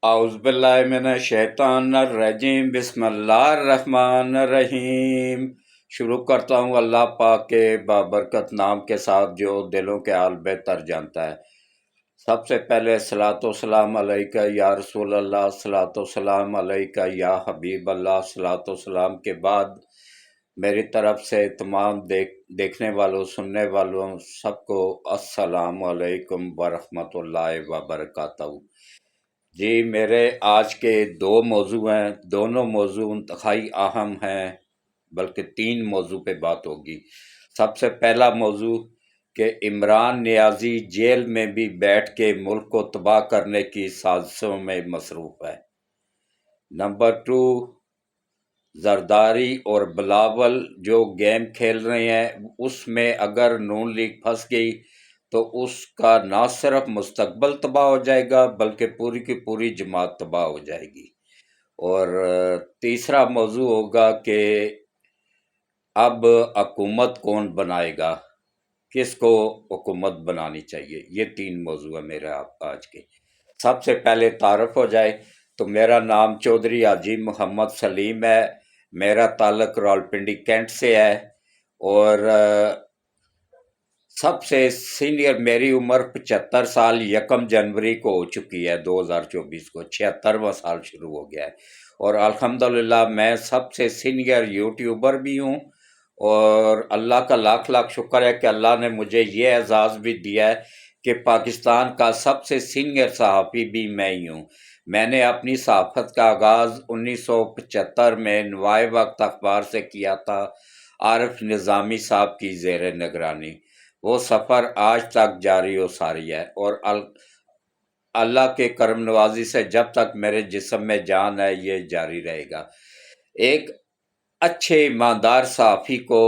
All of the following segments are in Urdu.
اعوذ باللہ من الشیطان الرجیم، بسم اللہ الرحمن الرحیم۔ شروع کرتا ہوں اللہ پاک کے بابرکت نام کے ساتھ جو دلوں کے حال بہتر جانتا ہے۔ سب سے پہلے صلاۃ و سلام علیکہ یا رسول اللہ، صلاۃ و سلام علیکہ یا حبیب اللہ۔ صلاۃ و سلام کے بعد میری طرف سے تمام دیکھنے والوں سننے والوں سب کو السلام علیکم ورحمۃ اللہ وبرکاتہ۔ جی، میرے آج کے دو موضوع ہیں، دونوں موضوع انتہائی اہم ہیں، بلکہ تین موضوع پہ بات ہوگی۔ سب سے پہلا موضوع کہ عمران نیازی جیل میں بھی بیٹھ کے ملک کو تباہ کرنے کی سازشوں میں مصروف ہے۔ نمبر 2، زرداری اور بلاول جو گیم کھیل رہے ہیں، اس میں اگر نون لیگ پھنس گئی تو اس کا نہ صرف مستقبل تباہ ہو جائے گا بلکہ پوری کی پوری جماعت تباہ ہو جائے گی۔ اور تیسرا موضوع ہوگا کہ اب حکومت کون بنائے گا، کس کو حکومت بنانی چاہیے۔ یہ تین موضوع ہیں میرے آج کے۔ سب سے پہلے تعارف ہو جائے تو میرا نام چودھری حاجی محمد سلیم ہے، میرا تعلق راولپنڈی کینٹ سے ہے، اور سب سے سینئر میری عمر 75 سال 1 جنوری کو ہو چکی ہے، 2024 کو 76واں سال شروع ہو گیا ہے۔ اور الحمدللہ میں سب سے سینئر یوٹیوبر بھی ہوں، اور اللہ کا لاکھ لاکھ شکر ہے کہ اللہ نے مجھے یہ اعزاز بھی دیا ہے کہ پاکستان کا سب سے سینئر صحافی بھی میں ہی ہوں۔ میں نے اپنی صحافت کا آغاز 1975 میں نوائے وقت اخبار سے کیا تھا، عارف نظامی صاحب کی زیر نگرانی۔ وہ سفر آج تک جاری و ساری ہے، اور اللہ کے کرم نوازی سے جب تک میرے جسم میں جان ہے یہ جاری رہے گا۔ ایک اچھے ایماندار صحافی کو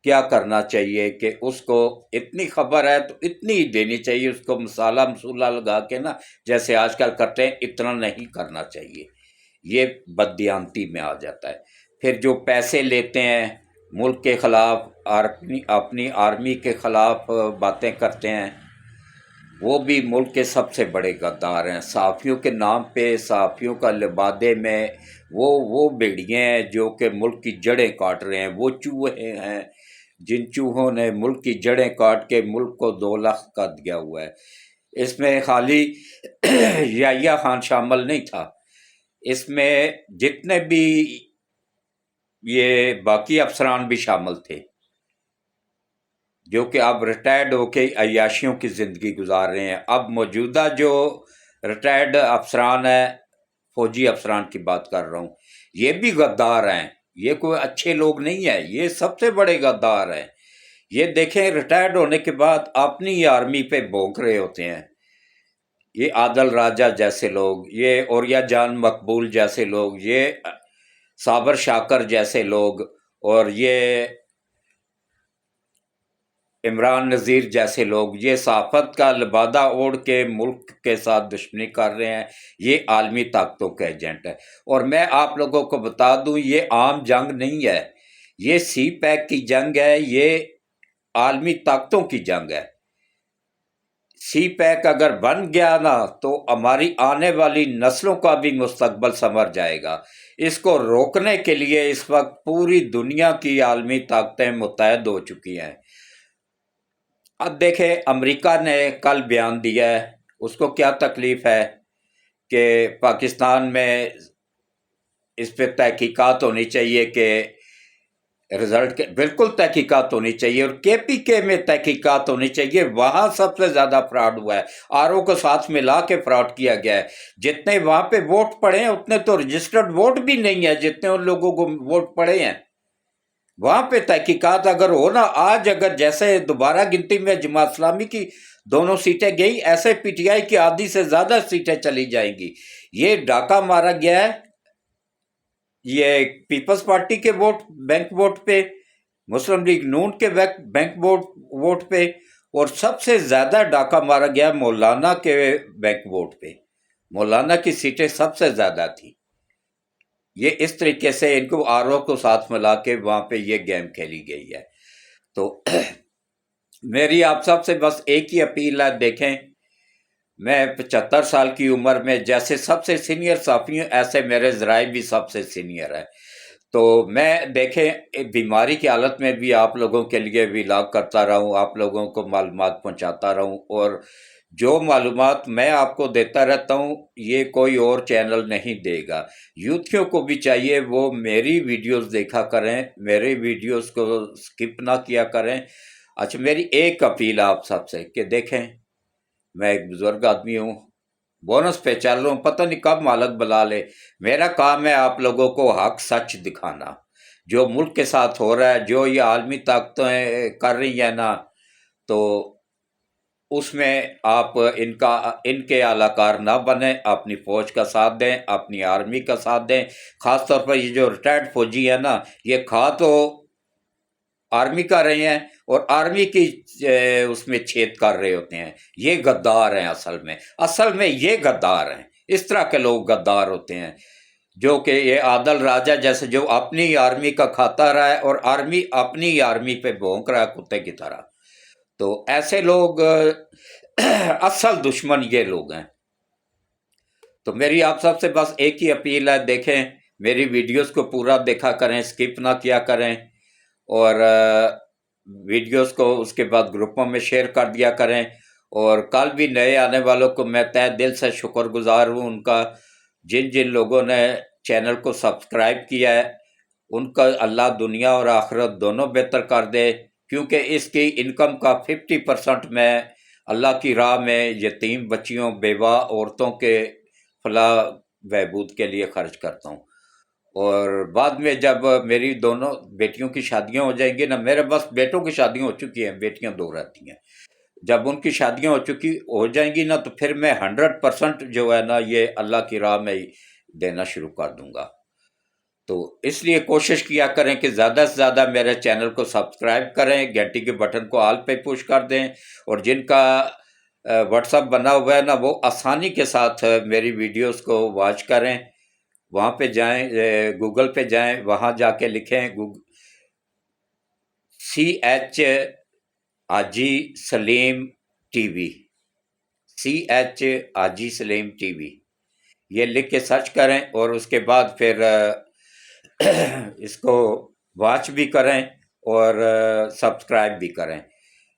کیا کرنا چاہیے کہ اس کو اتنی خبر ہے تو اتنی ہی دینی چاہیے، اس کو مسالہ مسولہ لگا کے نا جیسے آج کل کرتے ہیں اتنا نہیں کرنا چاہیے، یہ بددیانتی میں آ جاتا ہے۔ پھر جو پیسے لیتے ہیں ملک کے خلاف، اپنی آرمی کے خلاف باتیں کرتے ہیں، وہ بھی ملک کے سب سے بڑے غدار ہیں۔ صحافیوں کے نام پہ، صحافیوں کا لبادے میں وہ بھیڑیے ہیں جو کہ ملک کی جڑیں کاٹ رہے ہیں، وہ چوہے ہیں جن چوہوں نے ملک کی جڑیں کاٹ کے ملک کو 2 لاکھ کا دیا ہوا ہے۔ اس میں خالی یحییٰ خان شامل نہیں تھا، اس میں جتنے بھی یہ باقی افسران بھی شامل تھے جو کہ اب ریٹائرڈ ہو کے عیاشیوں کی زندگی گزار رہے ہیں۔ اب موجودہ جو ریٹائرڈ افسران ہیں، فوجی افسران کی بات کر رہا ہوں، یہ بھی غدار ہیں، یہ کوئی اچھے لوگ نہیں ہیں، یہ سب سے بڑے غدار ہیں۔ یہ دیکھیں ریٹائرڈ ہونے کے بعد اپنی آرمی پہ بھونک رہے ہوتے ہیں، یہ عادل راجہ جیسے لوگ، یہ اوریا جان مقبول جیسے لوگ، یہ صابر شاکر جیسے لوگ، اور یہ عمران نذیر جیسے لوگ، یہ صحافت کا لبادہ اوڑھ کے ملک کے ساتھ دشمنی کر رہے ہیں، یہ عالمی طاقتوں کے ایجنٹ ہے۔ اور میں آپ لوگوں کو بتا دوں یہ عام جنگ نہیں ہے، یہ سی پیک کی جنگ ہے، یہ عالمی طاقتوں کی جنگ ہے۔ سی پیک اگر بن گیا نا تو ہماری آنے والی نسلوں کا بھی مستقبل سنور جائے گا۔ اس کو روکنے کے لیے اس وقت پوری دنیا کی عالمی طاقتیں متحد ہو چکی ہیں۔ اب دیکھیں امریکہ نے کل بیان دیا ہے، اس کو کیا تکلیف ہے کہ پاکستان میں اس پہ تحقیقات ہونی چاہیے کہ رزلٹ کے، بالکل تحقیقات ہونی چاہیے، اور کے پی کے میں تحقیقات ہونی چاہیے، وہاں سب سے زیادہ فراڈ ہوا ہے، آر او کو ساتھ ملا کے فراڈ کیا گیا ہے۔ جتنے وہاں پہ ووٹ پڑے ہیں اتنے تو رجسٹرڈ ووٹ بھی نہیں ہے جتنے ان لوگوں کو ووٹ پڑے ہیں۔ وہاں پہ تحقیقات اگر ہو نا، آج اگر جیسے دوبارہ گنتی میں جماعت اسلامی کی 2 سیٹیں گئی، ایسے پی ٹی آئی کی آدھی سے زیادہ سیٹیں چلی جائیں گی۔ یہ ڈاکہ مارا گیا ہے، یہ پیپلز پارٹی کے بینک ووٹ پہ، مسلم لیگ نون کے بینک ووٹ پہ، اور سب سے زیادہ ڈاکہ مارا گیا مولانا کے بینک ووٹ پہ، مولانا کی سیٹیں سب سے زیادہ تھیں۔ یہ اس طریقے سے ان کو آر او کو ساتھ ملا کے وہاں پہ یہ گیم کھیلی گئی ہے۔ تو میری آپ سب سے بس ایک ہی اپیل ہے، دیکھیں میں 75 سال کی عمر میں جیسے سب سے سینئر صحافی ہوں، ایسے میرے ذرائع بھی سب سے سینئر ہے۔ تو میں دیکھیں بیماری کی حالت میں بھی آپ لوگوں کے لیے ولاگ کرتا رہا ہوں، آپ لوگوں کو معلومات پہنچاتا رہا ہوں، اور جو معلومات میں آپ کو دیتا رہتا ہوں یہ کوئی اور چینل نہیں دے گا۔ یوتھیوں کو بھی چاہیے وہ میری ویڈیوز دیکھا کریں، میرے ویڈیوز کو سکپ نہ کیا کریں۔ اچھا، میری ایک اپیل آپ سب سے کہ دیکھیں، میں ایک بزرگ آدمی ہوں، بونس پہ چل رہا ہوں، پتہ نہیں کب مالک بلا لے۔ میرا کام ہے آپ لوگوں کو حق سچ دکھانا، جو ملک کے ساتھ ہو رہا ہے، جو یہ عالمی طاقتیں کر رہی ہیں نا، تو اس میں آپ ان کے اعلی کار نہ بنیں، اپنی فوج کا ساتھ دیں، اپنی آرمی کا ساتھ دیں۔ خاص طور پر یہ جو ریٹائرڈ فوجی ہے نا، یہ کھا تو آرمی کر رہے ہیں اور آرمی کی اس میں چھید کر رہے ہوتے ہیں۔ یہ غدار ہیں، اصل میں یہ غدار ہیں۔ اس طرح کے لوگ غدار ہوتے ہیں، جو کہ یہ عادل راجہ جیسے جو اپنی آرمی کا کھاتا رہا ہے اور آرمی اپنی آرمی پہ بھونک رہا ہے کتے کی طرح۔ تو ایسے لوگ اصل دشمن یہ لوگ ہیں۔ تو میری آپ سب سے بس ایک ہی اپیل ہے، دیکھیں میری ویڈیوز کو پورا دیکھا کریں، سکپ نہ کیا کریں، اور ویڈیوز کو اس کے بعد گروپوں میں شیئر کر دیا کریں۔ اور کل بھی نئے آنے والوں کو میں تہ دل سے شکر گزار ہوں ان کا، جن جن لوگوں نے چینل کو سبسکرائب کیا ہے، ان کا اللہ دنیا اور آخرت دونوں بہتر کر دے، کیونکہ اس کی انکم کا 50% میں اللہ کی راہ میں یتیم بچیوں، بیوہ عورتوں کے فلاح بہبود کے لیے خرچ کرتا ہوں۔ اور بعد میں جب میری دونوں بیٹیوں کی شادیاں ہو جائیں گی نا، میرے بس بیٹوں کی شادیاں ہو چکی ہیں، بیٹیاں 2 رہتی ہیں، جب ان کی شادیاں ہو جائیں گی نا، تو پھر میں 100% جو ہے نا یہ اللہ کی راہ میں دینا شروع کر دوں گا۔ تو اس لیے کوشش کیا کریں کہ زیادہ سے زیادہ میرے چینل کو سبسکرائب کریں، گھنٹی کے بٹن کو آل پہ پوش کر دیں، اور جن کا واٹس ایپ بنا ہوا ہے نا، وہ آسانی کے ساتھ میری ویڈیوز کو واچ کریں۔ وہاں پہ جائیں، گوگل پہ جائیں، وہاں جا کے لکھیں CH حاجی سلیم ٹی وی، CH حاجی سلیم ٹی وی، یہ لکھ کے سرچ کریں، اور اس کے بعد پھر اس کو واچ بھی کریں اور سبسکرائب بھی کریں۔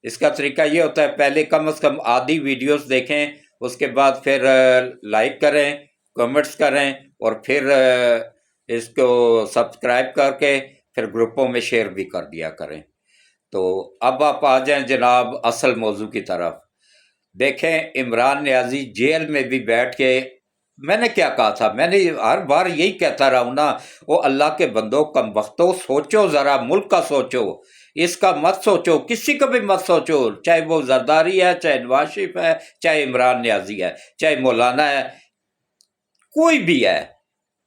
اس کا طریقہ یہ ہوتا ہے، پہلے کم از کم آدھی ویڈیوز دیکھیں، اس کے بعد پھر لائک کریں، کمنٹس کریں، اور پھر اس کو سبسکرائب کر کے پھر گروپوں میں شیئر بھی کر دیا کریں۔ تو اب آپ آ جائیں جناب اصل موضوع کی طرف۔ دیکھیں عمران نیازی جیل میں بھی بیٹھ کے، میں نے کیا کہا تھا، میں نے ہر بار یہی کہتا رہا ہوں نا، وہ اللہ کے بندوں کم بختو، سوچو ذرا، ملک کا سوچو، اس کا مت سوچو، کسی کا بھی مت سوچو، چاہے وہ زرداری ہے، چاہے نواز شریف ہے، چاہے عمران نیازی ہے، چاہے مولانا ہے، کوئی بھی ہے،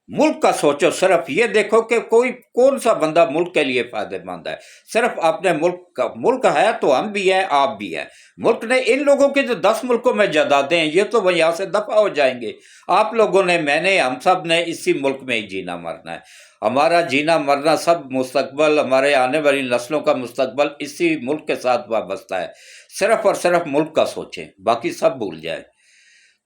ملک کا سوچو۔ صرف یہ دیکھو کہ کون سا بندہ ملک کے لیے فائدہ مند ہے، صرف اپنے ملک ہے تو ہم بھی ہیں، آپ بھی ہیں۔ ملک نے ان لوگوں کے جو 10 ملکوں میں جائیدادیں ہیں، یہ تو وہ یہاں سے دفع ہو جائیں گے۔ آپ لوگوں نے، میں نے، ہم سب نے اسی ملک میں ہی جینا مرنا ہے۔ ہمارا جینا مرنا سب مستقبل، ہمارے آنے والی نسلوں کا مستقبل اسی ملک کے ساتھ وابستہ ہے۔ صرف اور صرف ملک کا سوچیں، باقی سب بھول جائیں۔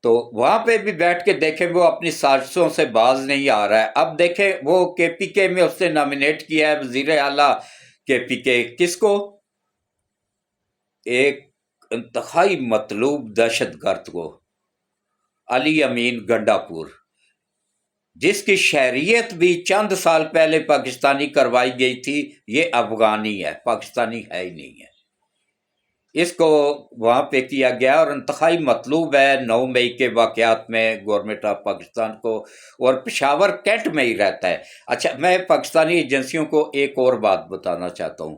تو وہاں پہ بھی بیٹھ کے دیکھیں، وہ اپنی سازشوں سے باز نہیں آ رہا ہے۔ اب دیکھیں وہ KPK میں اس نے نامینیٹ کیا ہے وزیر اعلیٰ KPK، کس کو؟ ایک انتہائی مطلوب دہشت گرد کو، علی امین گنڈا پور، جس کی شہریت بھی چند سال پہلے پاکستانی کروائی گئی تھی۔ یہ افغانی ہے، پاکستانی ہے ہی نہیں ہے۔ اس کو وہاں پہ کیا گیا اور انتہائی مطلوب ہے 9 مئی کے واقعات میں گورنمنٹ آف پاکستان کو، اور پشاور کینٹ میں ہی رہتا ہے۔ اچھا، میں پاکستانی ایجنسیوں کو ایک اور بات بتانا چاہتا ہوں۔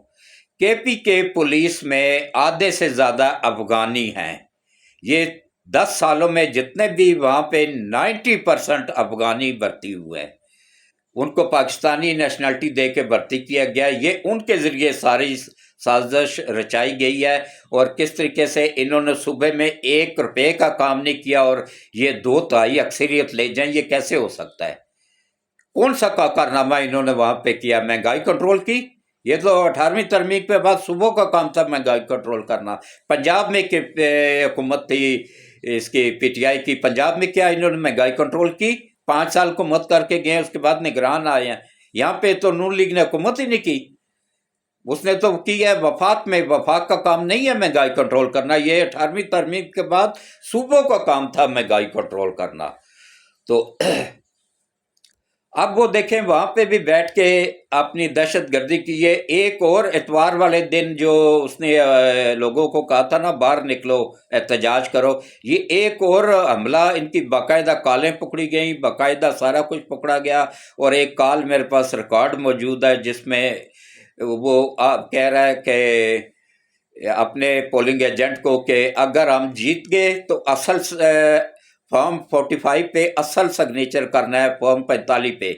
KPK پولیس میں آدھے سے زیادہ افغانی ہیں۔ یہ 10 سالوں میں جتنے بھی وہاں پہ 90% افغانی بھرتی ہوئے ہیں، ان کو پاکستانی نیشنلٹی دے کے بھرتی کیا گیا۔ یہ ان کے ذریعے ساری سازش رچائی گئی ہے، اور کس طریقے سے انہوں نے صوبے میں 1 روپے کا کام نہیں کیا اور یہ 2/3 اکثریت لے جائیں، یہ کیسے ہو سکتا ہے؟ کون سا کارنامہ انہوں نے وہاں پہ کیا؟ مہنگائی کنٹرول کی؟ یہ تو 18ویں ترمیم کے بعد صوبوں کا کام تھا مہنگائی کنٹرول کرنا۔ پنجاب میں حکومت تھی اس کی پی ٹی آئی کی پنجاب میں کیا انہوں نے مہنگائی کنٹرول کی؟ 5 سال حکومت کر کے گئے، اس کے بعد نگران آئے ہیں۔ یہاں پہ تو نون لیگ نے حکومت ہی نہیں کی، اس نے تو کی ہے وفاق میں۔ وفاق کا کام نہیں ہے مہنگائی کنٹرول کرنا، یہ 18ویں ترمیم کے بعد صوبوں کا کام تھا مہنگائی کنٹرول کرنا۔ تو اب وہ دیکھیں وہاں پہ بھی بیٹھ کے اپنی دہشت گردی کی۔ یہ ایک اور اتوار والے دن جو اس نے لوگوں کو کہا تھا نا باہر نکلو احتجاج کرو، یہ ایک اور حملہ، ان کی باقاعدہ کالیں پکڑی گئیں، باقاعدہ سارا کچھ پکڑا گیا۔ اور ایک کال میرے پاس ریکارڈ موجود ہے جس میں وہ کہہ رہا ہے کہ اپنے پولنگ ایجنٹ کو کہ اگر ہم جیت گئے تو اصل فارم 45 پہ اصل سگنیچر کرنا ہے، فارم 45 پہ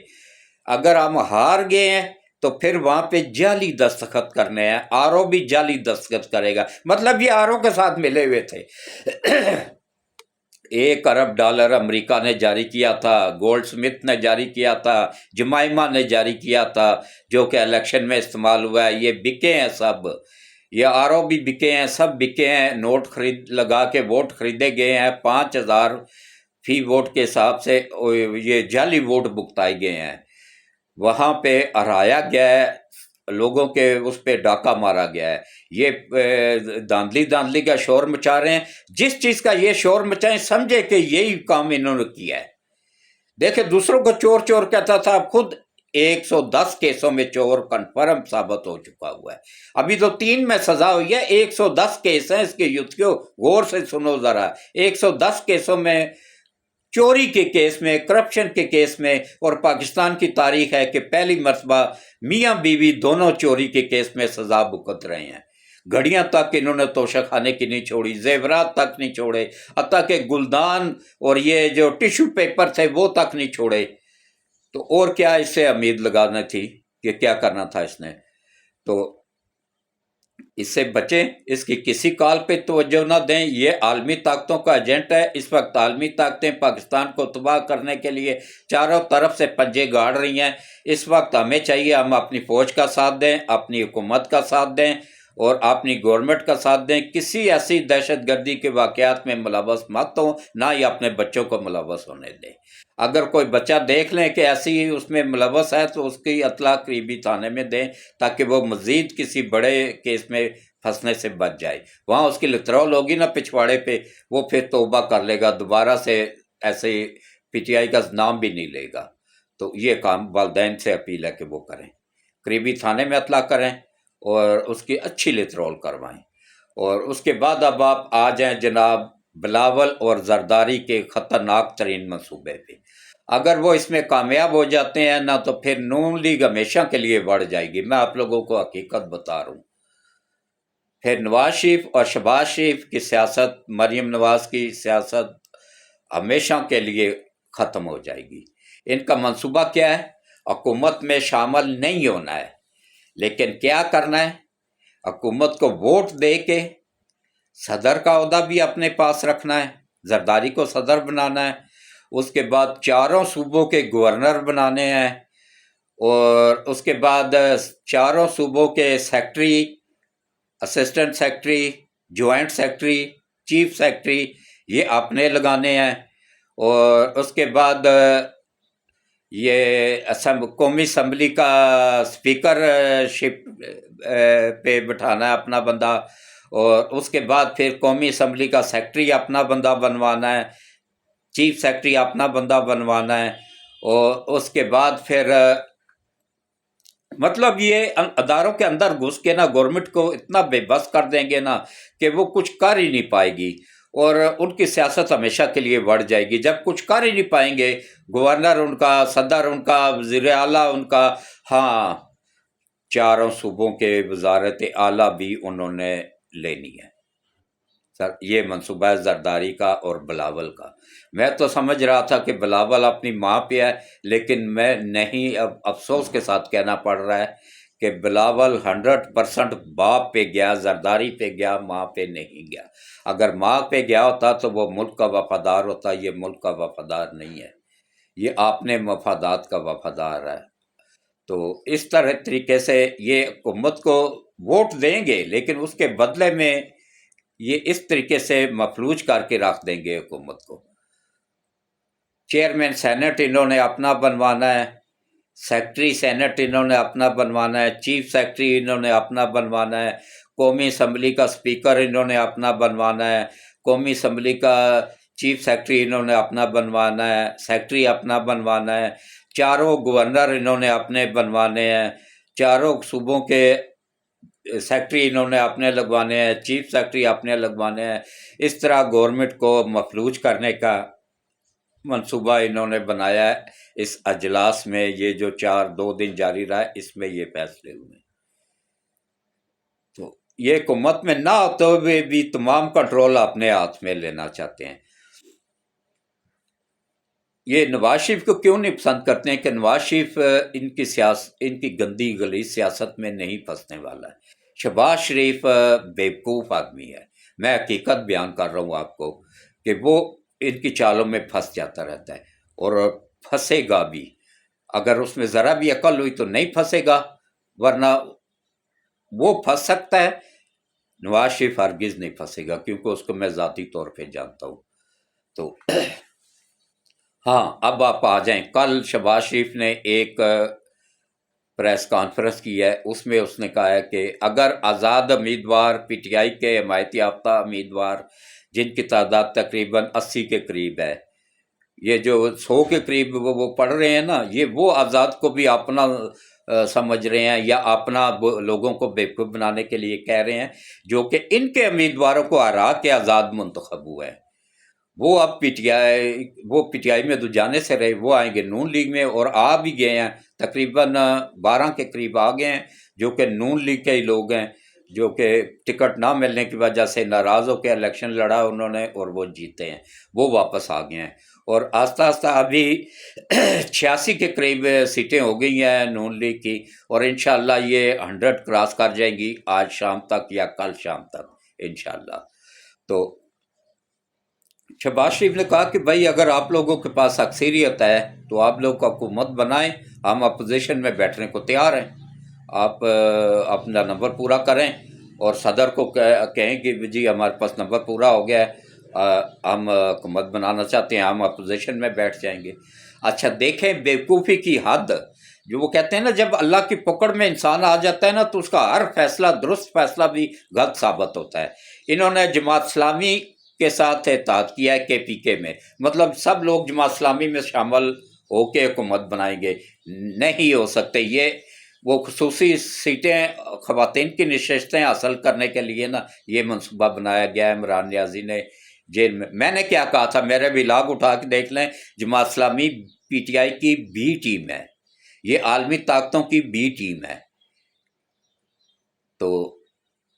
اگر ہم ہار گئے ہیں تو پھر وہاں پہ جعلی دستخط کرنے ہیں، آر او بھی جعلی دستخط کرے گا۔ مطلب یہ آر او کے ساتھ ملے ہوئے تھے۔ $1 ارب امریکہ نے جاری کیا تھا، گولڈ سمتھ نے جاری کیا تھا، جمائمہ نے جاری کیا تھا، جو کہ الیکشن میں استعمال ہوا ہے۔ یہ بکے ہیں سب، یہ آر او بھی بکے ہیں، سب بکے ہیں۔ نوٹ خرید لگا کے ووٹ خریدے گئے ہیں، 5000 فی ووٹ کے حساب سے یہ جعلی ووٹ بکتائے گئے ہیں۔ وہاں پہ ہرایا گیا ہے لوگوں کے، اس پہ ڈاکہ مارا گیا ہے۔ یہ داندلی کا شور مچا رہے ہیں۔ جس چیز کا یہ شور مچائیں سمجھے کہ یہی کام انہوں نے کیا ہے۔ دیکھیں دوسروں کو چور چور کہتا تھا، اب خود 110 کیسوں میں چور کنفرم ثابت ہو چکا ہوا ہے۔ ابھی تو 3 میں سزا ہوئی ہے، 110 کیس ہیں اس کے۔ یوتھیو غور سے سنو ذرا، 110 کیسوں میں، چوری کے کیس میں، کرپشن کے کیس میں۔ اور پاکستان کی تاریخ ہے کہ پہلی مرتبہ میاں بیوی دونوں چوری کے کیس میں سزا بھگت رہے ہیں۔ گھڑیاں تک انہوں نے توشہ خانے کی نہیں چھوڑی، زیورات تک نہیں چھوڑے، حتیٰ کہ گلدان اور یہ جو ٹیشو پیپر تھے وہ تک نہیں چھوڑے۔ تو اور کیا اس سے امید لگانا تھی کہ کیا کرنا تھا اس نے؟ تو اس سے بچیں، اس کی کسی کال پہ توجہ نہ دیں۔ یہ عالمی طاقتوں کا ایجنٹ ہے۔ اس وقت عالمی طاقتیں پاکستان کو تباہ کرنے کے لیے چاروں طرف سے پنجے گاڑ رہی ہیں۔ اس وقت ہمیں چاہیے ہم اپنی فوج کا ساتھ دیں، اپنی حکومت کا ساتھ دیں اور اپنی گورنمنٹ کا ساتھ دیں۔ کسی ایسی دہشت گردی کے واقعات میں ملوث مت ہوں، نہ ہی اپنے بچوں کو ملوث ہونے دیں۔ اگر کوئی بچہ دیکھ لیں کہ ایسی اس میں ملوث ہے تو اس کی اطلاع قریبی تھانے میں دیں، تاکہ وہ مزید کسی بڑے کیس میں پھنسنے سے بچ جائے۔ وہاں اس کی لترول ہوگی نا پچھواڑے پہ، وہ پھر توبہ کر لے گا، دوبارہ سے ایسے پی ٹی آئی کا نام بھی نہیں لے گا۔ تو یہ کام والدین سے اپیل ہے کہ وہ کریں، قریبی تھانے میں اطلاع کریں اور اس کی اچھی لترول کروائیں۔ اور اس کے بعد اب آپ آ جائیں جناب بلاول اور زرداری کے خطرناک ترین منصوبے پہ۔ اگر وہ اس میں کامیاب ہو جاتے ہیں نا تو پھر نون لیگ ہمیشہ کے لیے بڑھ جائے گی۔ میں آپ لوگوں کو حقیقت بتا رہا ہوں۔ پھر نواز شریف اور شہباز شریف کی سیاست، مریم نواز کی سیاست ہمیشہ کے لیے ختم ہو جائے گی۔ ان کا منصوبہ کیا ہے؟ حکومت میں شامل نہیں ہونا ہے، لیکن کیا کرنا ہے؟ حکومت کو ووٹ دے کے صدر کا عہدہ بھی اپنے پاس رکھنا ہے، زرداری کو صدر بنانا ہے۔ اس کے بعد 4 صوبوں کے گورنر بنانے ہیں، اور اس کے بعد 4 صوبوں کے secretary, assistant secretary, joint secretary, chief secretary یہ اپنے لگانے ہیں۔ اور اس کے بعد یہ قومی اسمبلی کا اسپیکر شپ پہ بٹھانا ہے اپنا بندہ، اور اس کے بعد پھر قومی اسمبلی کا سیکٹری اپنا بندہ بنوانا ہے، چیف سیکٹری اپنا بندہ بنوانا ہے۔ اور اس کے بعد پھر مطلب یہ اداروں کے اندر گھس کے نا گورنمنٹ کو اتنا بے بس کر دیں گے نا کہ وہ کچھ کر ہی نہیں پائے گی، اور ان کی سیاست ہمیشہ کے لیے بڑھ جائے گی۔ جب کچھ کر ہی نہیں پائیں گے، گورنر ان کا، صدر ان کا، وزیر اعلیٰ ان کا، ہاں 4 صوبوں کے وزارت اعلیٰ بھی انہوں نے لینی ہے۔ سر یہ منصوبہ ہے زرداری کا اور بلاول کا۔ میں تو سمجھ رہا تھا کہ بلاول اپنی ماں پہ ہے، لیکن میں نہیں، اب افسوس کے ساتھ کہنا پڑ رہا ہے کہ بلاول 100% باپ پہ گیا، زرداری پہ گیا، ماں پہ نہیں گیا۔ اگر ماں پہ گیا ہوتا تو وہ ملک کا وفادار ہوتا، یہ ملک کا وفادار نہیں ہے، یہ اپنے مفادات کا وفادار ہے۔ تو اس طریقے سے یہ حکومت کو ووٹ دیں گے، لیکن اس کے بدلے میں یہ اس طریقے سے مفلوج کر کے رکھ دیں گے حکومت کو۔ چیئرمین سینٹ انہوں نے اپنا بنوانا ہے، سیکٹری سینٹ انہوں نے اپنا بنوانا ہے، چیف سیکٹری انہوں نے اپنا بنوانا ہے، قومی اسمبلی کا اسپیکر انہوں نے اپنا بنوانا ہے، قومی اسمبلی کا چیف سیکٹری انہوں نے اپنا بنوانا ہے، سیکٹری اپنا بنوانا ہے، چاروں گورنر انہوں نے اپنے بنوانے ہیں، چاروں صوبوں کے سیکٹری انہوں نے اپنے لگوانے ہیں، چیف سیکٹری اپنے لگوانے ہیں۔ اس طرح گورنمنٹ کو مفلوج کرنے کا منصوبہ انہوں نے بنایا ہے۔ اس اجلاس میں یہ جو 2 دن جاری رہا ہے، اس میں یہ فیصلے ہوئے۔ تو یہ حکومت میں نہ ہوتے ہوئے بھی تمام کنٹرول اپنے ہاتھ میں لینا چاہتے ہیں۔ یہ نواز شریف کو کیوں نہیں پسند کرتے ہیں کہ نواز شریف ان کی گندی غلیظ سیاست میں نہیں پھنسنے والا ہے۔ شہباز شریف بیوقوف آدمی ہے، میں حقیقت بیان کر رہا ہوں آپ کو کہ وہ ان کی چالوں میں پھنس جاتا رہتا ہے، اور پھنسے گا بھی۔ اگر اس میں ذرا بھی عقل ہوئی تو نہیں پھنسے گا، ورنہ وہ پھنس سکتا ہے، نواز شریف ہرگز نہیں پھنسے گا، کیونکہ اس کو میں ذاتی طور پہ جانتا ہوں۔ تو ہاں، اب آپ آ جائیں۔ کل شہباز شریف نے ایک پریس کانفرنس کی ہے، اس میں اس نے کہا ہے کہ اگر آزاد امیدوار پی ٹی آئی کے حمایت یافتہ امیدوار جن کی تعداد تقریباً 80 کے قریب ہے، یہ جو 100 کے قریب وہ پڑھ رہے ہیں نا، یہ وہ آزاد کو بھی اپنا سمجھ رہے ہیں یا اپنا لوگوں کو بیوقوف بنانے کے لیے کہہ رہے ہیں، جو کہ ان کے امیدواروں کو ہرا کے آزاد منتخب ہوئے ہیں۔ وہ اب پی ٹی آئی میں تو جانے سے رہے، وہ آئیں گے نون لیگ میں، اور آ بھی گئے ہیں، تقریباً 12 کے قریب آ گئے ہیں، جو کہ نون لیگ کے ہی لوگ ہیں، جو کہ ٹکٹ نہ ملنے کی وجہ سے ناراض ہو کے الیکشن لڑا انہوں نے، اور وہ جیتے ہیں، وہ واپس آ گئے ہیں۔ اور آہستہ آہستہ ابھی 86 کے قریب سیٹیں ہو گئی ہیں نون لیگ کی، اور انشاءاللہ یہ 100 کراس کر جائیں گی آج شام تک یا کل شام تک انشاءاللہ۔ تو شہباز شریف نے کہا کہ بھائی اگر آپ لوگوں کے پاس اکثریت ہے تو آپ لوگ حکومت بنائیں، ہم اپوزیشن میں بیٹھنے کو تیار ہیں، آپ اپنا نمبر پورا کریں، اور صدر کو کہیں کہ جی ہمارے پاس نمبر پورا ہو گیا ہے، ہم حکومت بنانا چاہتے ہیں، ہم اپوزیشن میں بیٹھ جائیں گے۔ اچھا دیکھیں بیوقوفی کی حد، جو وہ کہتے ہیں نا جب اللہ کی پکڑ میں انسان آ جاتا ہے نا تو اس کا ہر فیصلہ، درست فیصلہ بھی غلط ثابت ہوتا ہے۔ انہوں نے جماعت اسلامی کے ساتھ اتحاد کیا ہے کے پی کے میں، مطلب سب لوگ جماعت اسلامی میں شامل ہو کے حکومت بنائیں گے، نہیں ہو سکتے۔ یہ وہ خصوصی سیٹیں، خواتین کی نشستیں حاصل کرنے کے لیے نا یہ منصوبہ بنایا گیا ہے۔ عمران نیازی نے جیل میں نے کیا کہا تھا، میرے بھی لاگ اٹھا کے دیکھ لیں، جماعت اسلامی پی ٹی آئی کی بی ٹیم ہے، یہ عالمی طاقتوں کی بی ٹیم ہے۔ تو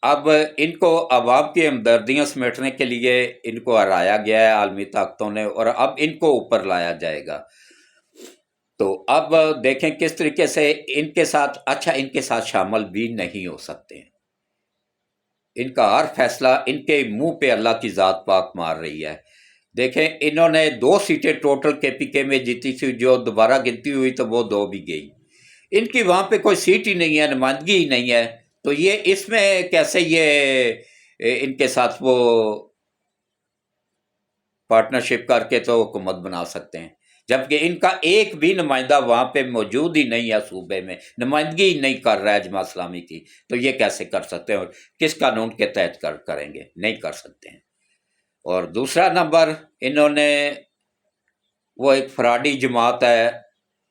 اب ان کو عوام کی ہمدردیاں سمیٹنے کے لیے ان کو ہرایا گیا ہے عالمی طاقتوں نے، اور اب ان کو اوپر لایا جائے گا۔ تو اب دیکھیں کس طریقے سے ان کے ساتھ، اچھا ان کے ساتھ شامل بھی نہیں ہو سکتے ہیں، ان کا ہر فیصلہ ان کے منہ پہ اللہ کی ذات پاک مار رہی ہے۔ دیکھیں انہوں نے 2 سیٹیں ٹوٹل کے پی کے میں جیتی تھی، جو دوبارہ گنتی ہوئی تو وہ 2 بھی گئی، ان کی وہاں پہ کوئی سیٹ ہی نہیں ہے، نمائندگی ہی نہیں ہے، تو یہ اس میں کیسے یہ ان کے ساتھ وہ پارٹنرشپ کر کے تو حکومت بنا سکتے ہیں، جبکہ ان کا ایک بھی نمائندہ وہاں پہ موجود ہی نہیں ہے، صوبے میں نمائندگی ہی نہیں کر رہا ہے جماعت اسلامی کی، تو یہ کیسے کر سکتے ہیں، اور کس قانون کے تحت کریں گے؟ نہیں کر سکتے ہیں۔ اور دوسرا نمبر، انہوں نے وہ ایک فراڈی جماعت ہے،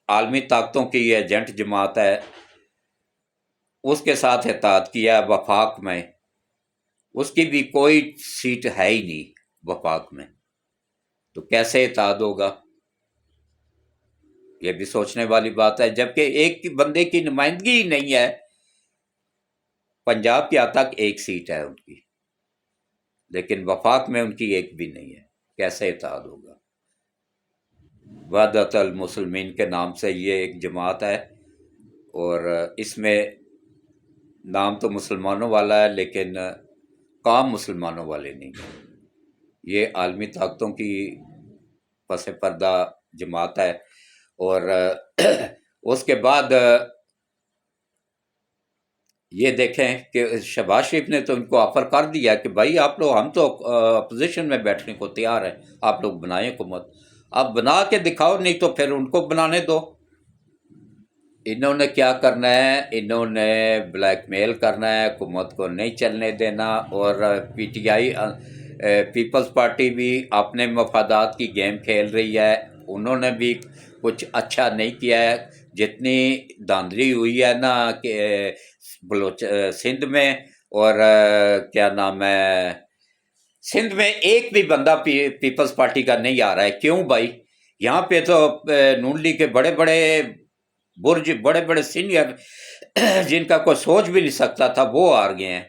عالمی طاقتوں کی ایجنٹ جماعت ہے، اس کے ساتھ اتحاد کیا ہے وفاق میں، اس کی بھی کوئی سیٹ ہے ہی نہیں وفاق میں، تو کیسے اتحاد ہوگا؟ یہ بھی سوچنے والی بات ہے، جبکہ ایک بندے کی نمائندگی ہی نہیں ہے، پنجاب کی یہاں تک ایک سیٹ ہے ان کی، لیکن وفاق میں ان کی ایک بھی نہیں ہے، کیسے اتحاد ہوگا؟ وحدت المسلمین کے نام سے یہ ایک جماعت ہے، اور اس میں نام تو مسلمانوں والا ہے لیکن کام مسلمانوں والے نہیں ہیں، یہ عالمی طاقتوں کی پس پردہ جماعت ہے۔ اور اس کے بعد یہ دیکھیں کہ شہباز شریف نے تو ان کو آفر کر دیا کہ بھائی آپ لوگ، ہم تو اپوزیشن میں بیٹھنے کو تیار ہیں، آپ لوگ بنائیں حکومت، اب بنا کے دکھاؤ، نہیں تو پھر ان کو بنانے دو۔ انہوں نے کیا کرنا ہے، انہوں نے بلیک میل کرنا ہے، حکومت کو نہیں چلنے دینا، اور P T I Peoples Party بھی اپنے مفادات کی گیم کھیل رہی ہے، انہوں نے بھی کچھ اچھا نہیں کیا ہے۔ جتنی دھاندلی ہوئی ہے نا کہ سندھ میں، اور کیا نام ہے، سندھ میں ایک بھی بندہ پیپلز پارٹی کا نہیں آ رہا ہے، کیوں بھائی؟ یہاں پہ تو نون لیگ کے بڑے بڑے برج، بڑے بڑے سینئر جن کا کوئی سوچ بھی نہیں سکتا تھا، وہ آ گئے ہیں،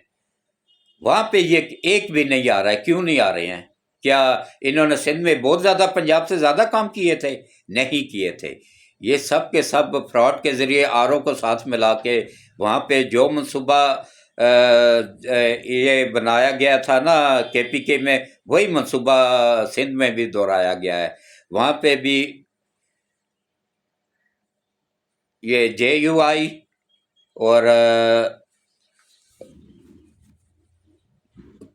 وہاں پہ یہ ایک بھی نہیں آ رہا ہے، کیوں نہیں آ رہے ہیں؟ کیا انہوں نے سندھ میں بہت زیادہ پنجاب سے زیادہ کام کیے تھے؟ نہیں کیے تھے۔ یہ سب کے سب فراڈ کے ذریعے آر او کو ساتھ ملا کے وہاں پہ جو منصوبہ یہ بنایا گیا تھا نا کے پی کے میں، وہی منصوبہ سندھ میں بھی دہرایا گیا ہے۔ وہاں پہ بھی یہ جے یو آئی اور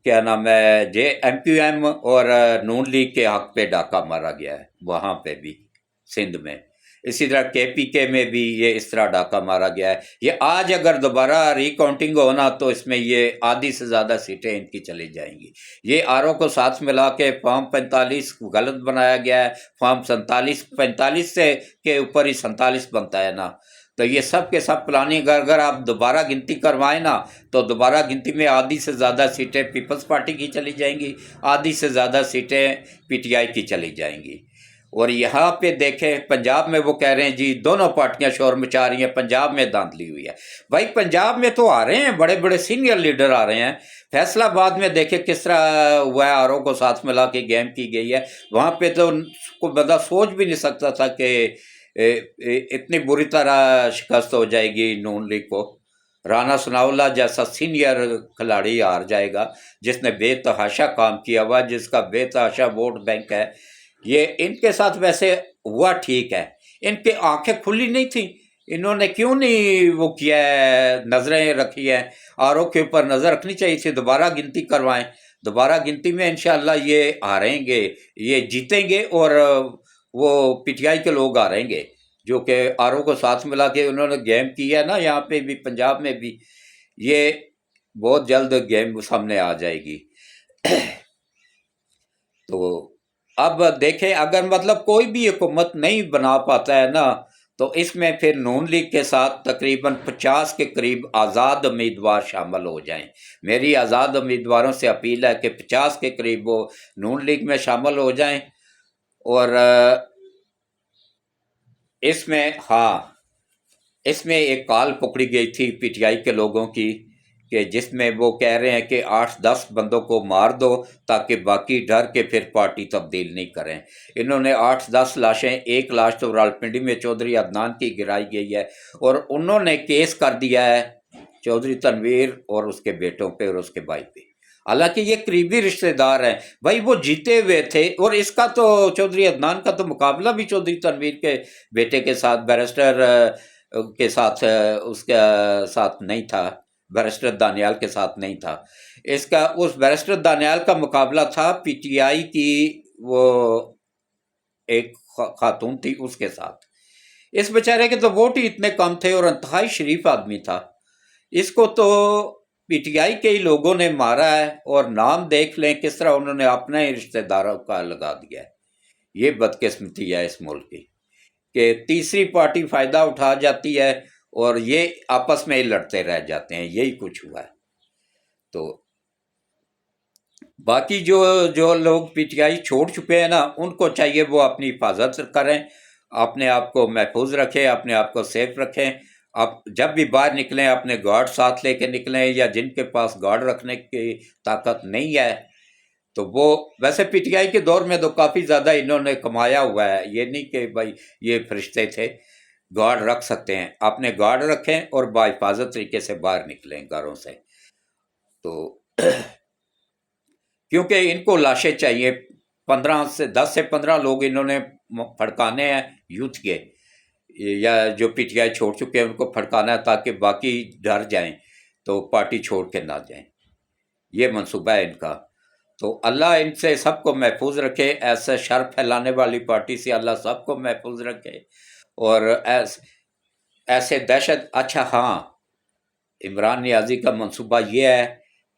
کیا نام ہے، جے ایم کیو ایم اور نون لیگ کے حق پہ ڈاکہ مارا گیا ہے وہاں پہ بھی سندھ میں۔ اسی طرح کے پی کے میں بھی یہ اس طرح ڈاکہ مارا گیا ہے۔ یہ آج اگر دوبارہ ری کاؤنٹنگ ہونا تو اس میں یہ آدھی سے زیادہ سیٹیں ان کی چلی جائیں گی۔ یہ آر او کو ساتھ ملا کے فارم 45 غلط بنایا گیا ہے، فارم 45 سے کے اوپر ہی 47 بنتا ہے نا، تو یہ سب کے سب پلاننگ، اگر آپ دوبارہ گنتی کروائیں نا تو دوبارہ گنتی میں آدھی سے زیادہ سیٹیں پیپلز پارٹی کی چلی جائیں گی، آدھی سے زیادہ سیٹیں پی ٹی آئی کی چلی جائیں گی۔ اور یہاں پہ دیکھیں پنجاب میں وہ کہہ رہے ہیں جی دونوں پارٹیاں شور مچا رہی ہیں، پنجاب میں دھاندلی ہوئی ہے۔ بھائی پنجاب میں تو آ رہے ہیں بڑے بڑے سینئر لیڈر آ رہے ہیں، فیصلہ آباد میں دیکھیں کس طرح ہوا ہے، آر او کو ساتھ ملا کے گیم کی گئی ہے، وہاں پہ تو کوئی بندہ سوچ بھی نہیں سکتا تھا کہ اتنی بری طرح شکست ہو جائے گی نون لیگ کو۔ رانا ثناء اللہ جیسا سینئر کھلاڑی ہار جائے گا، جس نے بے تحاشا کام کیا ہوا، جس کا بے تحاشا ووٹ بینک ہے۔ یہ ان کے ساتھ ویسے ہوا ٹھیک ہے، ان کے آنکھیں کھلی نہیں تھیں، انہوں نے کیوں نہیں وہ کیا ہے، نظریں رکھی ہیں، آر او کے اوپر نظر رکھنی چاہیے تھی، دوبارہ گنتی کروائیں، دوبارہ گنتی میں انشاءاللہ یہ ہاریں گے، یہ جیتیں گے، اور وہ پی ٹی آئی کے لوگ ہاریں گے، جو کہ آر او کو ساتھ ملا کے انہوں نے گیم کی ہے نا، یہاں پہ بھی پنجاب میں بھی، یہ بہت جلد گیم سامنے آ جائے گی۔ تو اب دیکھیں اگر مطلب کوئی بھی حکومت نہیں بنا پاتا ہے نا، تو اس میں پھر نون لیگ کے ساتھ تقریباً 50 کے قریب آزاد امیدوار شامل ہو جائیں۔ میری آزاد امیدواروں سے اپیل ہے کہ 50 کے قریب وہ نون لیگ میں شامل ہو جائیں، اور اس میں ہاں، اس میں ایک کال پکڑی گئی تھی پی ٹی آئی کے لوگوں کی، کہ جس میں وہ کہہ رہے ہیں کہ 8-10 بندوں کو مار دو تاکہ باقی ڈر کے پھر پارٹی تبدیل نہیں کریں۔ انہوں نے 8-10 لاشیں، ایک لاش تو راولپنڈی میں چودھری عدنان کی گرائی گئی ہے، اور انہوں نے کیس کر دیا ہے چودھری تنویر اور اس کے بیٹوں پہ اور اس کے بھائی پہ، حالانکہ یہ قریبی رشتہ دار ہیں بھائی، وہ جیتے ہوئے تھے، اور اس کا تو چودھری عدنان کا تو مقابلہ بھی چودھری تنویر کے بیٹے کے ساتھ، بیرسٹر کے ساتھ، اس کے ساتھ نہیں تھا، بیرسٹر دانیال کے ساتھ نہیں تھا، اس کا اس بیرسٹر دانیال کا مقابلہ تھا پی ٹی آئی کی وہ ایک خاتون تھی اس کے ساتھ۔ اس بیچارے کے تو ووٹ ہی اتنے کم تھے اور انتہائی شریف آدمی تھا، اس کو تو پی ٹی آئی کے ہی لوگوں نے مارا ہے، اور نام دیکھ لیں کس طرح انہوں نے اپنے ہی رشتہ داروں کا لگا دیا ہے۔ یہ بدقسمتی ہے اس ملک کی کہ تیسری پارٹی فائدہ اٹھا جاتی ہے اور یہ آپس میں ہی لڑتے رہ جاتے ہیں، یہی کچھ ہوا ہے۔ تو باقی جو لوگ پی ٹی آئی چھوڑ چکے ہیں نا، ان کو چاہیے وہ اپنی حفاظت کریں، اپنے آپ کو محفوظ رکھیں، اپنے آپ کو سیف رکھیں، آپ جب بھی باہر نکلیں اپنے گارڈ ساتھ لے کے نکلیں، یا جن کے پاس گارڈ رکھنے کی طاقت نہیں ہے تو وہ، ویسے پی ٹی آئی کے دور میں تو کافی زیادہ انہوں نے کمایا ہوا ہے، یہ نہیں کہ بھائی یہ فرشتے تھے، گارڈ رکھ سکتے ہیں، اپنے گارڈ رکھیں اور باحفاظت طریقے سے باہر نکلیں گھروں سے۔ تو کیونکہ ان کو لاشیں چاہیے، 10 سے 15 لوگ انہوں نے پھڑکانے ہیں یوتھ کے، یا جو پی ٹی آئی چھوڑ چکے ہیں ان کو پھڑکانا ہے تاکہ باقی ڈر جائیں۔ تو پارٹی چھوڑ کے نہ جائیں، یہ منصوبہ ہے ان کا۔ تو اللہ ان سے سب کو محفوظ رکھے، ایسے شر پھیلانے والی پارٹی سے اللہ سب کو محفوظ رکھے، اور ایسے دہشت، اچھا ہاں، عمران نیازی کا منصوبہ یہ ہے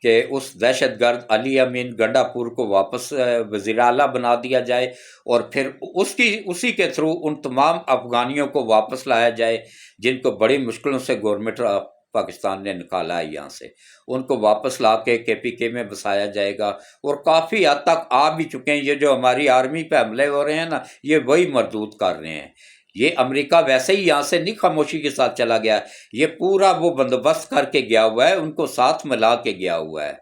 کہ اس دہشت گرد علی امین گنڈا پور کو واپس وزیر اعلیٰ بنا دیا جائے، اور پھر اسی کے تھرو ان تمام افغانیوں کو واپس لایا جائے جن کو بڑی مشکلوں سے گورنمنٹ پاکستان نے نکالا ہے یہاں سے، ان کو واپس لا کے پی کے میں بسایا جائے گا۔ اور کافی حد تک آ بھی چکے ہیں، یہ جو ہماری آرمی پہ حملے ہو رہے ہیں نا، یہ وہی مردود کر رہے ہیں۔ یہ امریکہ ویسے ہی یہاں سے نہیں خاموشی کے ساتھ چلا گیا، یہ پورا وہ بندوبست کر کے گیا ہوا ہے، ان کو ساتھ ملا کے گیا ہوا ہے۔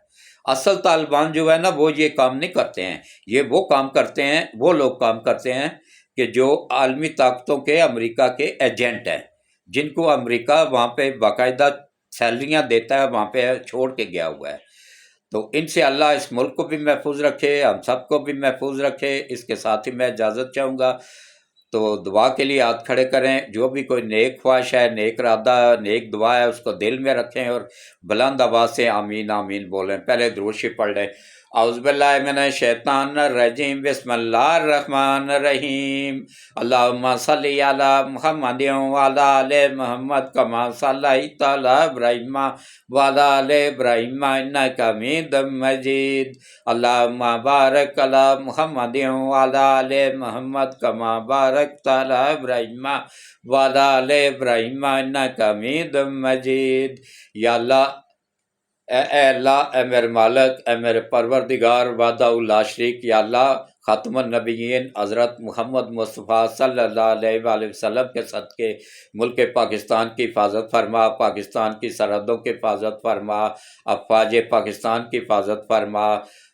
اصل طالبان جو ہے نا، وہ یہ کام نہیں کرتے ہیں، یہ وہ کام کرتے ہیں، وہ لوگ کام کرتے ہیں کہ جو عالمی طاقتوں کے، امریکہ کے ایجنٹ ہیں، جن کو امریکہ وہاں پہ باقاعدہ سیلریاں دیتا ہے، وہاں پہ چھوڑ کے گیا ہوا ہے۔ تو ان سے اللہ اس ملک کو بھی محفوظ رکھے، ہم سب کو بھی محفوظ رکھے۔ اس کے ساتھ ہی میں اجازت چاہوں گا، تو دعا کے لیے ہاتھ کھڑے کریں، جو بھی کوئی نیک خواہش ہے، نیک ارادہ ہے، نیک دعا ہے، اس کو دل میں رکھیں اور بلند آواز سے آمین آمین بولیں۔ پہلے درود شریف پڑھ لیں۔ اعوذ باللہ من الشیطان الرجیم، بسم اللہ الرحمن الرحیم، اللہم صلی علی محمد وعلی آل محمد کما صلیت علی ابراہیم وعلی آل ابراہیم انک حمید مجید، اللہم بارک علی محمد وعلی آل محمد کما بارکت علی ابراہیم وعلی آل ابراہیم انک حمید مجید۔ یا اللہ، اے اللہ، اے میرے مالک، اے میرے پروردگار وحدہ لا شریک، یا اللہ، خاتم النبیین حضرت محمد مصطفیٰ صلی اللہ علیہ وآلہ وسلم کے صدقے ملک پاکستان کی حفاظت فرما، پاکستان کی سرحدوں کی حفاظت فرما، افواج پاکستان کی حفاظت فرما،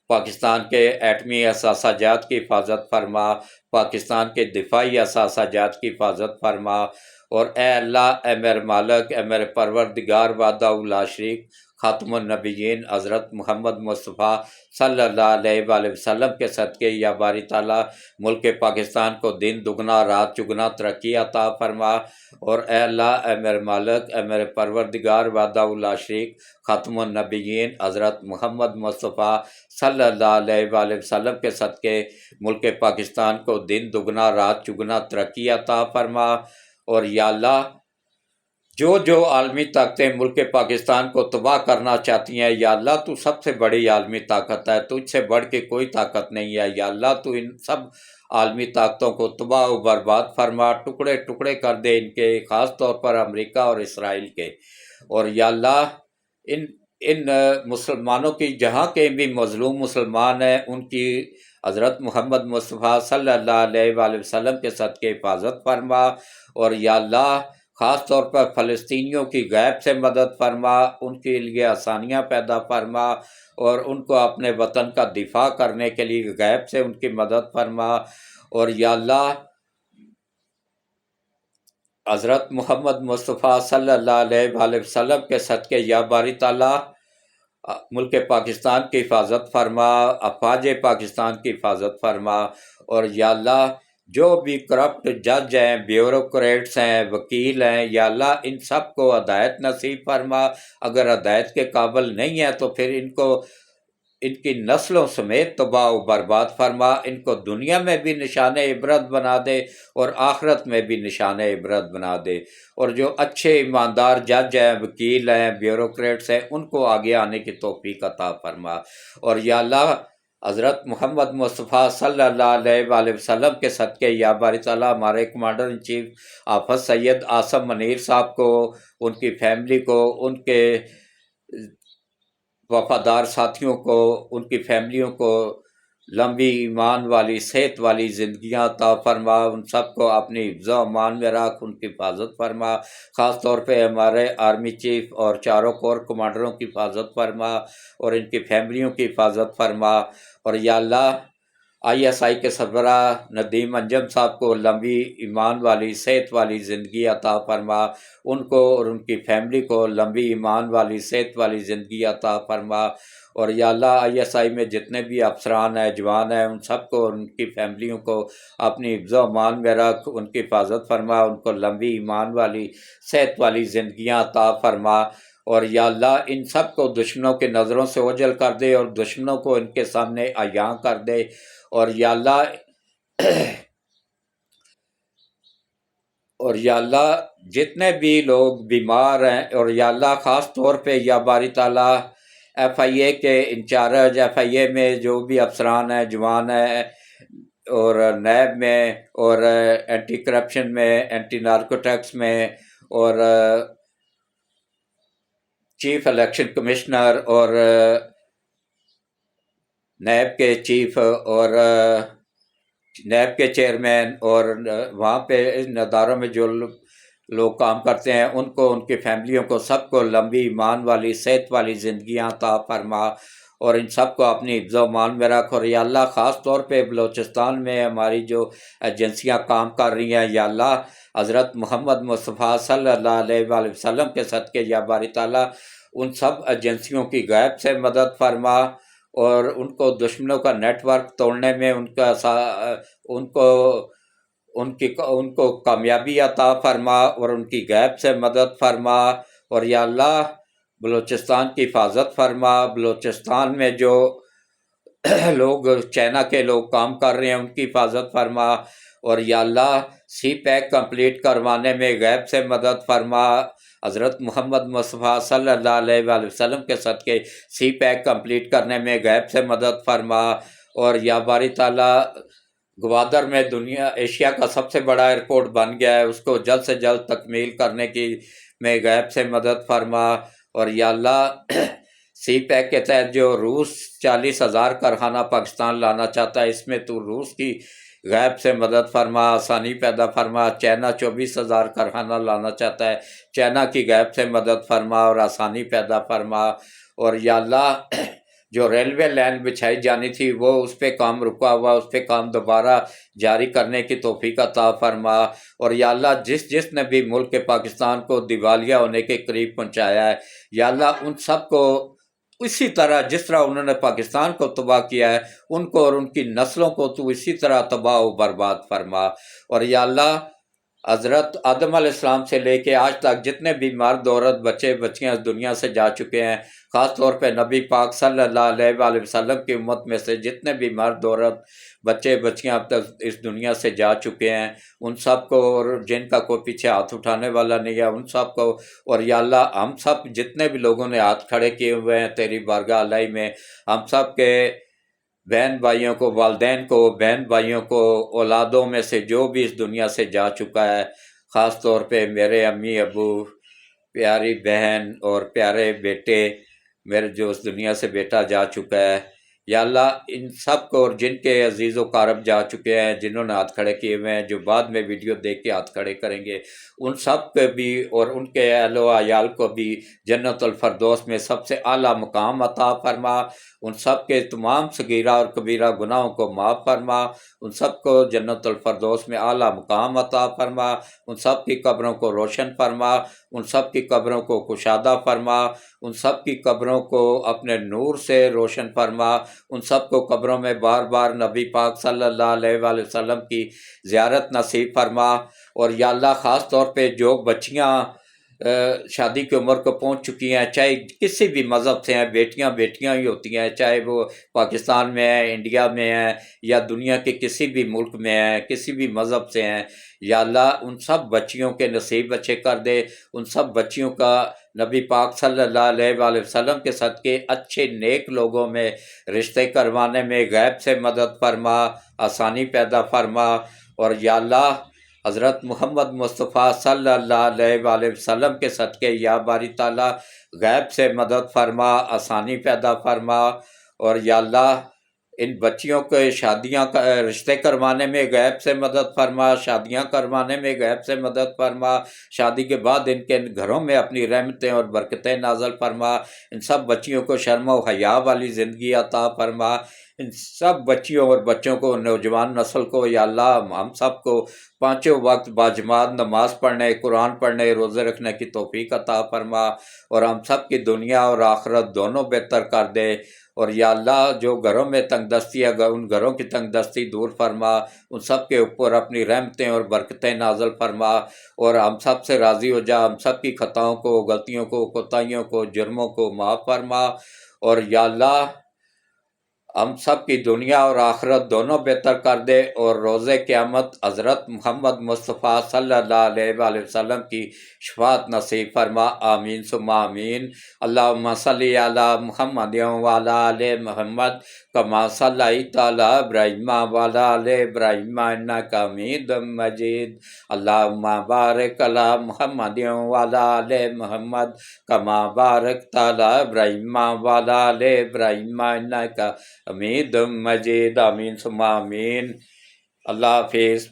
پاکستان کے ایٹمی اثاثہ جات کی حفاظت فرما، پاکستان کے دفاعی اثاثہ جات کی حفاظت فرما، اور اے اللہ، اے میرے مالک، اے میرے پروردگار وحدہ لا شریک، خاتم النبیین حضرت محمد مصطفیٰ صلی اللہ علیہ وآلہ وسلم کے صدقے یا باری تعالیٰ ملک پاکستان کو دن دگنا رات چگنا ترقی عطا فرما، اور اے اللہ، اے میرے مالک، اے میرے پروردگار وحدہ لا شریک، خاتم النبیین حضرت محمد مصطفیٰ صلی اللہ علیہ وآلہ وسلم کے صدقے ملک پاکستان کو دن دگنا رات چگنا ترقی عطا فرما، اور یا اللہ، جو عالمی طاقتیں ملک پاکستان کو تباہ کرنا چاہتی ہیں، یا اللہ تو سب سے بڑی عالمی طاقت ہے، تجھ سے بڑھ کے کوئی طاقت نہیں ہے، یا اللہ تو ان سب عالمی طاقتوں کو تباہ و برباد فرما، ٹکڑے ٹکڑے کر دے ان کے، خاص طور پر امریکہ اور اسرائیل کے، اور یا اللہ ان مسلمانوں کی، جہاں کے بھی مظلوم مسلمان ہیں، ان کی حضرت محمد مصطفیٰ صلی اللہ علیہ وآلہ وسلم کے صدقے حفاظت فرما، اور یا اللہ خاص طور پر فلسطینیوں کی غیب سے مدد فرما، ان کے لیے آسانیاں پیدا فرما، اور ان کو اپنے وطن کا دفاع کرنے کے لیے غیب سے ان کی مدد فرما، اور یا اللہ حضرت محمد مصطفیٰ صلی اللہ علیہ وآلہ وسلم کے صدقے یا باری تعالیٰ ملک پاکستان کی حفاظت فرما، افواج پاکستان کی حفاظت فرما، اور یا اللہ جو بھی کرپٹ جج ہیں، بیوروکریٹس ہیں، وکیل ہیں، یا اللہ ان سب کو ہدایت نصیب فرما، اگر ہدایت کے قابل نہیں ہے تو پھر ان کی نسلوں سمیت تباہ و برباد فرما، ان کو دنیا میں بھی نشان عبرت بنا دے اور آخرت میں بھی نشان عبرت بنا دے، اور جو اچھے ایماندار جج ہیں، وکیل ہیں، بیوروکریٹس ہیں، ان کو آگے آنے کی توفیق عطا فرما، اور یا اللہ حضرت محمد مصطفیٰ صلی اللہ علیہ وآلہ وسلم کے صدقے یا باری تعالیٰ ہمارے کمانڈر ان چیف حافظ سید عاصم منیر صاحب کو، ان کی فیملی کو، ان کے وفادار ساتھیوں کو، ان کی فیملیوں کو لمبی ایمان والی صحت والی زندگیاں عطا فرما، ان سب کو اپنی حفظ و امان میں رکھ، ان کی حفاظت فرما، خاص طور پہ ہمارے آرمی چیف اور چاروں کور کمانڈروں کی حفاظت فرما، اور ان کی فیملیوں کی حفاظت فرما، اور یا اللہ ISI کے سربراہ ندیم انجم صاحب کو لمبی ایمان والی صحت والی زندگی عطا فرما، ان کو اور ان کی فیملی کو لمبی ایمان والی صحت والی زندگی عطا فرما، اور یا اللہ ISI میں جتنے بھی افسران ہیں، جوان ہیں، ان سب کو اور ان کی فیملیوں کو اپنی حفظ و امان میں رکھ، ان کی حفاظت فرما، ان کو لمبی ایمان والی صحت والی زندگیاں عطا فرما، اور یا اللہ ان سب کو دشمنوں کے نظروں سے اوجھل کر دے اور دشمنوں کو ان کے سامنے عیاں کر دے، اور یا اللہ جتنے بھی لوگ بیمار ہیں، اور یا اللہ خاص طور پہ یا باری تعالیٰ ایف آئی اے کے انچارج، ایف آئی اے میں جو بھی افسران ہیں، جوان ہیں، اور نیب میں، اور اینٹی کرپشن میں، اینٹی نارکوٹکس میں، اور چیف الیکشن کمشنر، اور نیب کے چیف، اور نیب کے چیئرمین، اور وہاں پہ ان اداروں میں جو لوگ کام کرتے ہیں ان کو، ان کی فیملیوں کو، سب کو لمبی ایمان والی صحت والی زندگیاں عطا فرما، اور ان سب کو اپنی حفظ و امان میں رکھ۔ اور یا اللہ خاص طور پہ بلوچستان میں ہماری جو ایجنسیاں کام کر رہی ہیں، یا اللہ حضرت محمد مصطفیٰ صلی اللہ علیہ وآلہ وسلم کے صدقے یا باری تعالیٰ ان سب ایجنسیوں کی غیب سے مدد فرما، اور ان کو دشمنوں کا نیٹ ورک توڑنے میں ان کو کامیابی عطا فرما، اور ان کی غیب سے مدد فرما، اور یا اللہ بلوچستان کی حفاظت فرما۔ بلوچستان میں جو لوگ چائنا کے لوگ کام کر رہے ہیں ان کی حفاظت فرما، اور یا اللہ سی پیک کمپلیٹ کروانے میں غیب سے مدد فرما، حضرت محمد مصطفیٰ صلی اللہ علیہ وآلہ وسلم کے صدقے سی پیک کمپلیٹ کرنے میں غیب سے مدد فرما، اور یا باری تعالیٰ گوادر میں ایشیا کا سب سے بڑا ایئرپورٹ بن گیا ہے، اس کو جلد سے جلد تکمیل کرنے کی میں غیب سے مدد فرما، اور یا اللہ سی پیک کے تحت جو روس 40,000 کارخانہ پاکستان لانا چاہتا ہے، اس میں تو روس کی غیب سے مدد فرما، آسانی پیدا فرما۔ چائنا 24,000 کارخانہ لانا چاہتا ہے، چائنا کی غیب سے مدد فرما اور آسانی پیدا فرما، اور یا اللہ جو ریلوے لائن بچھائی جانی تھی وہ اس پہ کام رکا ہوا، اس پہ کام دوبارہ جاری کرنے کی توفیق عطا فرما، اور یا اللہ جس نے بھی ملک پاکستان کو دیوالیہ ہونے کے قریب پہنچایا ہے، یا اللہ ان سب کو اسی طرح جس طرح انہوں نے پاکستان کو تباہ کیا ہے، ان کو اور ان کی نسلوں کو تو اسی طرح تباہ و برباد فرما، اور یا اللہ حضرت آدم علیہ السلام سے لے کے آج تک جتنے بھی مرد عورت بچے بچیاں اس دنیا سے جا چکے ہیں، خاص طور پہ نبی پاک صلی اللہ علیہ وآلہ وسلم کی امت میں سے جتنے بھی مرد عورت بچے بچیاں اب تک اس دنیا سے جا چکے ہیں، ان سب کو، اور جن کا کوئی پیچھے ہاتھ اٹھانے والا نہیں ہے ان سب کو، اور یا اللہ ہم سب جتنے بھی لوگوں نے ہاتھ کھڑے کیے ہوئے ہیں تیری بارگاہ الہی میں، ہم سب کے بہن بھائیوں کو، والدین کو، بہن بھائیوں کو، اولادوں میں سے جو بھی اس دنیا سے جا چکا ہے، خاص طور پہ میرے امی ابو، پیاری بہن اور پیارے بیٹے میرے جو اس دنیا سے بیٹا جا چکا ہے، یا اللہ ان سب کو، اور جن کے عزیز و قارب جا چکے ہیں، جنہوں نے ہاتھ کھڑے کیے ہوئے ہیں، جو بعد میں ویڈیو دیکھ کے ہاتھ کھڑے کریں گے، ان سب کے بھی اور ان کے اہل و عیال کو بھی جنت الفردوس میں سب سے اعلیٰ مقام عطا فرما، ان سب کے تمام صغیرہ اور کبیرہ گناہوں کو معاف فرما، ان سب کو جنت الفردوس میں اعلیٰ مقام عطا فرما، ان سب کی قبروں کو روشن فرما، ان سب کی قبروں کو کشادہ فرما، ان سب کی قبروں کو اپنے نور سے روشن فرما، ان سب کو قبروں میں بار بار نبی پاک صلی اللہ علیہ وآلہ وسلم کی زیارت نصیب فرما، اور یا اللہ خاص طور پہ جو بچیاں شادی کی عمر کو پہنچ چکی ہیں، چاہے کسی بھی مذہب سے ہیں، بیٹیاں ہی ہوتی ہیں، چاہے وہ پاکستان میں ہیں، انڈیا میں ہیں، یا دنیا کے کسی بھی ملک میں ہیں، کسی بھی مذہب سے ہیں، یا اللہ ان سب بچیوں کے نصیب اچھے کر دے، ان سب بچیوں کا نبی پاک صلی اللہ علیہ وآلہ وسلم کے صدقے اچھے نیک لوگوں میں رشتے کروانے میں غیب سے مدد فرما، آسانی پیدا فرما، اور یا اللہ حضرت محمد مصطفیٰ صلی اللہ علیہ وآلہ وسلم کے صدقے یا باری تعالیٰ غیب سے مدد فرما، آسانی پیدا فرما، اور یا اللہ ان بچیوں کے شادیاں رشتے کروانے میں غیب سے مدد فرما، شادیاں کروانے میں غیب سے مدد فرما، شادی کے بعد ان کے گھروں میں اپنی رحمتیں اور برکتیں نازل فرما، ان سب بچیوں کو شرم و حیا والی زندگی عطا فرما، ان سب بچیوں اور بچوں کو، نوجوان نسل کو یا اللہ ہم سب کو پانچوں وقت باجماعت نماز پڑھنے، قرآن پڑھنے، روزے رکھنے کی توفیق عطا فرما، اور ہم سب کی دنیا اور آخرت دونوں بہتر کر دے۔ اور یا اللہ جو گھروں میں تنگ دستی ہے ان گھروں کی تنگ دستی دور فرما، ان سب کے اوپر اپنی رحمتیں اور برکتیں نازل فرما، اور ہم سب سے راضی ہو جا، ہم سب کی خطاؤں کو، غلطیوں کو، کوتاہیوں کو، جرموں کو معاف فرما۔ اور یا اللہ ہم سب کی دنیا اور آخرت دونوں بہتر کر دے، اور روز قیامت حضرت محمد مصطفیٰ صلی اللہ علیہ وآلہ وسلم کی شفاعت نصیب فرما، آمین ثم آمین۔ اللہم صلی علی محمد وعلی آل محمد کما صلیت علی ابراہیم وعلی آل ابراہیم انک حمید مجید۔ اللہم بارک علی محمد وعلی آل محمد کما بارکت علی ابراہیم وعلی آل ابراہیم انک حمید مجید، آمین ثم آمین۔ اللہ حافظ۔